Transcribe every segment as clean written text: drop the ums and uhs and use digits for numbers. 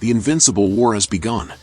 The Invincible War has begun.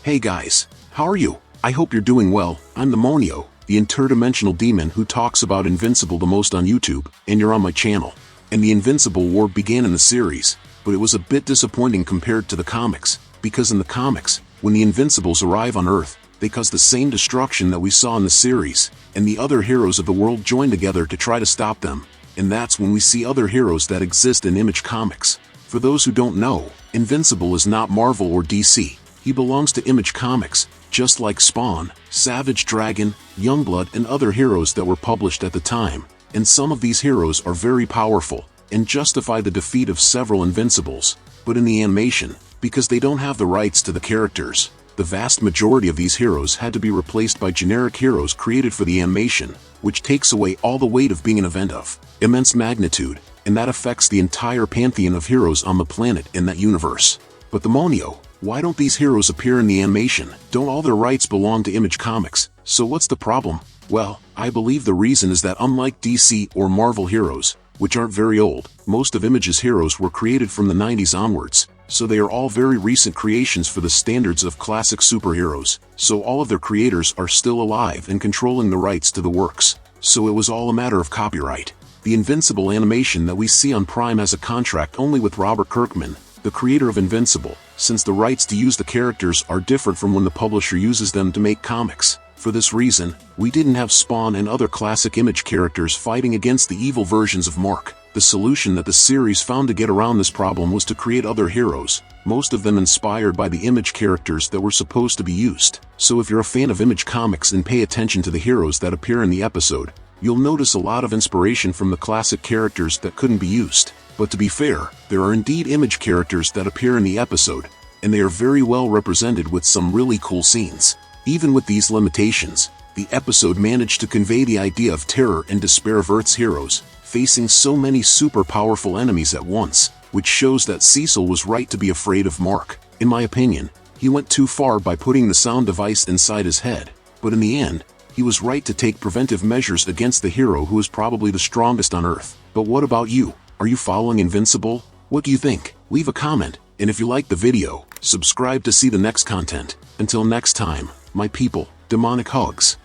Hey guys, how are you? I hope you're doing well. I'm the Monio, the interdimensional demon who talks about Invincible the most on YouTube, and you're on my channel. And the Invincible War began in the series, but it was a bit disappointing compared to the comics, because in the comics, when the Invincibles arrive on Earth, they cause the same destruction that we saw in the series, and the other heroes of the world join together to try to stop them, and that's when we see other heroes that exist in Image Comics. For those who don't know, Invincible is not Marvel or DC. He belongs to Image Comics, just like Spawn, Savage Dragon, Youngblood and other heroes that were published at the time, and some of these heroes are very powerful, and justify the defeat of several Invincibles, but in the animation, because they don't have the rights to the characters, the vast majority of these heroes had to be replaced by generic heroes created for the animation, which takes away all the weight of being an event of immense magnitude, and that affects the entire pantheon of heroes on the planet in that universe. But the Monio, why don't these heroes appear in the animation? Don't all their rights belong to Image Comics? So what's the problem? Well, I believe the reason is that unlike DC or Marvel heroes, which aren't very old, most of Image's heroes were created from the 90s onwards, so they are all very recent creations for the standards of classic superheroes, so all of their creators are still alive and controlling the rights to the works, so it was all a matter of copyright. The Invincible animation that we see on Prime has a contract only with Robert Kirkman, the creator of Invincible, since the rights to use the characters are different from when the publisher uses them to make comics. For this reason, we didn't have Spawn and other classic Image characters fighting against the evil versions of Mark. The solution that the series found to get around this problem was to create other heroes, most of them inspired by the Image characters that were supposed to be used. So if you're a fan of Image Comics and pay attention to the heroes that appear in the episode, you'll notice a lot of inspiration from the classic characters that couldn't be used. But to be fair, there are indeed Image characters that appear in the episode, and they are very well represented with some really cool scenes. Even with these limitations, the episode managed to convey the idea of terror and despair of Earth's heroes, facing so many super powerful enemies at once, which shows that Cecil was right to be afraid of Mark. In my opinion, he went too far by putting the sound device inside his head, but in the end, he was right to take preventive measures against the hero who is probably the strongest on Earth. But what about you? Are you following Invincible? What do you think? Leave a comment, and if you liked the video, subscribe to see the next content. Until next time, my people, demonic hugs.